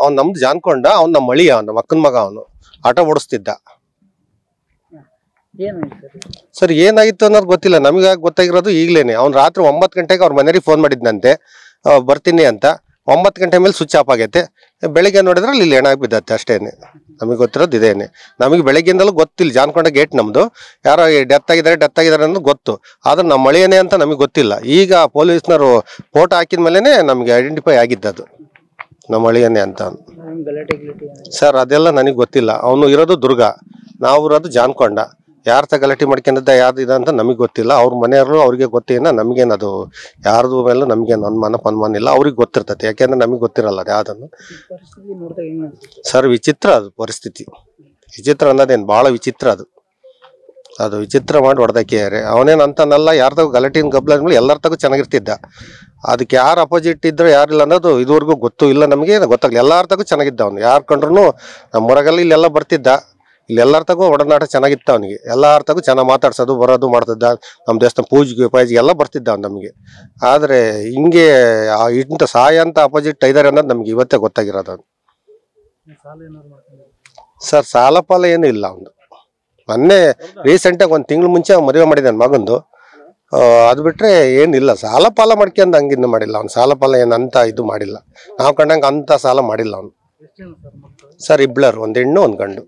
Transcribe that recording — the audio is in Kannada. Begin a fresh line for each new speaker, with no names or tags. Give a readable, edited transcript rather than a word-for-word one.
ಅವ್ನು ನಮ್ದು ಜಾನ್ಕೊಂಡ, ಅವ್ನು ನಮ್ಮ ಮಳಿಯ, ನಮ್ಮ ಅಕ್ಕನ ಮಗ, ಅವನು ಆಟೋ ಓಡಿಸ್ತಿದ್ದ. ಸರ್ ಏನಾಗಿತ್ತು ಅನ್ನೋದು ಗೊತ್ತಿಲ್ಲ, ನಮಗೆ ಗೊತ್ತಾಗಿರೋದು ಈಗಲೇನೆ. ಅವ್ನು ರಾತ್ರಿ 9 ಗಂಟೆಗೆ ಅವ್ರ ಮನೆಯವ್ರಿಗೆ ಫೋನ್ ಮಾಡಿದ್ನಂತೆ ಬರ್ತೀನಿ ಅಂತ. 9 ಗಂಟೆ ಮೇಲೆ ಸ್ವಿಚ್ ಆಫ್ ಆಗೈತೆ. ಬೆಳಿಗ್ಗೆ ನೋಡಿದ್ರೆ ಇಲ್ಲಿ ಹೆಣ ಬಿದ್ದತ್ತೆ ಅಷ್ಟೇನೆ. ನಮಗೆ ಗೊತ್ತಿರೋದು ಇದೇನೆ. ನಮಗೆ ಬೆಳಗ್ಗಿಂದಲೂ ಗೊತ್ತಿಲ್ಲ. ಜಾನ್ಕೊಂಡ ಗೇಟ್ ನಮ್ದು, ಯಾರೋ ಡೆತ್ ಆಗಿದ್ದಾರೆ ಅನ್ನೋದು ಗೊತ್ತು. ಆದ್ರೆ ನಮ್ಮ ಮಳೆಯೇ ಅಂತ ನಮಗೆ ಗೊತ್ತಿಲ್ಲ. ಈಗ ಪೊಲೀಸ್ನವರು ಫೋಟೋ ಹಾಕಿದ ಮೇಲೆನೆ ನಮಗೆ ಐಡೆಂಟಿಫೈ ಆಗಿದ್ದದು ನಮ್ಮ ಮಳೆಯೇ ಅಂತ. ಸರ್ ಅದೆಲ್ಲ ನನಗೆ ಗೊತ್ತಿಲ್ಲ. ಅವನು ಇರೋದು ದುರ್ಗ, ನಾವು ಇರೋದು ಜಾನ್ಕೊಂಡ. ಯಾರ ಗಲಾಟೆ ಮಾಡ್ಕೊಂಡಿದ್ದ ಯಾವ್ದು ಇದೆ ಅಂತ ನಮಗೆ ಗೊತ್ತಿಲ್ಲ. ಅವ್ರ ಮನೆಯವರು ಅವ್ರಿಗೆ ಗೊತ್ತೇನ, ನಮಗೇನದು ಯಾರ್ದು ಮೇಲೆ ನಮಗೇನು ಅನುಮಾನ ಇಲ್ಲ. ಅವ್ರಿಗೆ ಗೊತ್ತಿರ್ತೈತೆ, ಯಾಕೆಂದ್ರೆ ನಮಗೆ ಗೊತ್ತಿರಲ್ಲ ಅದು ಯಾವುದನ್ನು. ಸರ್ ವಿಚಿತ್ರ ಅದು ಪರಿಸ್ಥಿತಿ. ವಿಚಿತ್ರ ಅನ್ನೋದೇನು ಭಾಳ ವಿಚಿತ್ರ ಅದು ವಿಚಿತ್ರ ಮಾಡಿ ಹೊಡೆದಾಕಿದ್ದಾರೆ. ಅವನೇನು ಅಂತನಲ್ಲ, ಯಾರ್ದಾಗ ಗಲಾಟಿನ ಗಬ್ಲ ಎಲ್ಲರ ತಗೋ ಚೆನ್ನಾಗಿರ್ತಿದ್ದ. ಅದಕ್ಕೆ ಯಾರು ಅಪೋಸಿಟ್ ಇದ್ರು ಯಾರಿಲ್ಲ ಅನ್ನೋದು ಇದುವರೆಗೂ ಗೊತ್ತು ಇಲ್ಲ ನಮಗೆ, ಗೊತ್ತಾಗಲಿ. ಎಲ್ಲರ ತಗೋ ಚೆನ್ನಾಗಿದ್ದ ಅವನು. ಯಾರು ಕಂಡ್ರು ನಮ್ಮ ಹೊರಗೆಲ್ಲ ಇಲ್ಲೆಲ್ಲ ಬರ್ತಿದ್ದ. ಇಲ್ಲೆಲ್ಲರ ತಗೋ ಒಡನಾಟ ಚೆನ್ನಾಗಿತ್ತು ಅವನಿಗೆ. ಎಲ್ಲರ ತಗೋ ಚೆನ್ನಾಗಿ ಮಾತಾಡ್ಸೋದು ಬರೋದು ಮಾಡ್ತಿದ್ದ. ನಮ್ಮ ದೇವಸ್ಥಾನ ಪೂಜೆಗೆ ಎಲ್ಲ ಬರ್ತಿದ್ದ ಅವ್ನು ನಮಗೆ. ಆದರೆ ಹಿಂಗೆ ಇಂಥ ಸಹಾಯ ಅಂತ ಅಪೋಸಿಟ್ ಇದ್ದಾರೆ ಅನ್ನೋದು ನಮ್ಗೆ ಇವತ್ತೇ ಗೊತ್ತಾಗಿರೋದು. ಸರ್ ಸಾಲ ಪಾಲ ಏನೂ ಇಲ್ಲ ಅವನು. ಮೊನ್ನೆ ರೀಸೆಂಟಾಗಿ 1 ತಿಂಗಳು ಮುಂಚೆ ಮದುವೆ ಮಾಡಿದ್ದಾನೆ ಮಗಂದು. ಅದು ಬಿಟ್ಟರೆ ಏನಿಲ್ಲ. ಸಾಲ ಪಾಲ ಮಾಡ್ಕೊಂಡು ಹಂಗಿನ್ನು ಮಾಡಿಲ್ಲ ಅವ್ನು. ಸಾಲ ಪಾಲ ಏನಂತ ಇದು ಮಾಡಿಲ್ಲ. ನಾವು ಕಂಡಂಗೆ ಅಂಥ ಸಾಲ ಮಾಡಿಲ್ಲ ಅವನು. ಸರ್ 2 1 ಹೆಣ್ಣು 1 ಗಂಡು.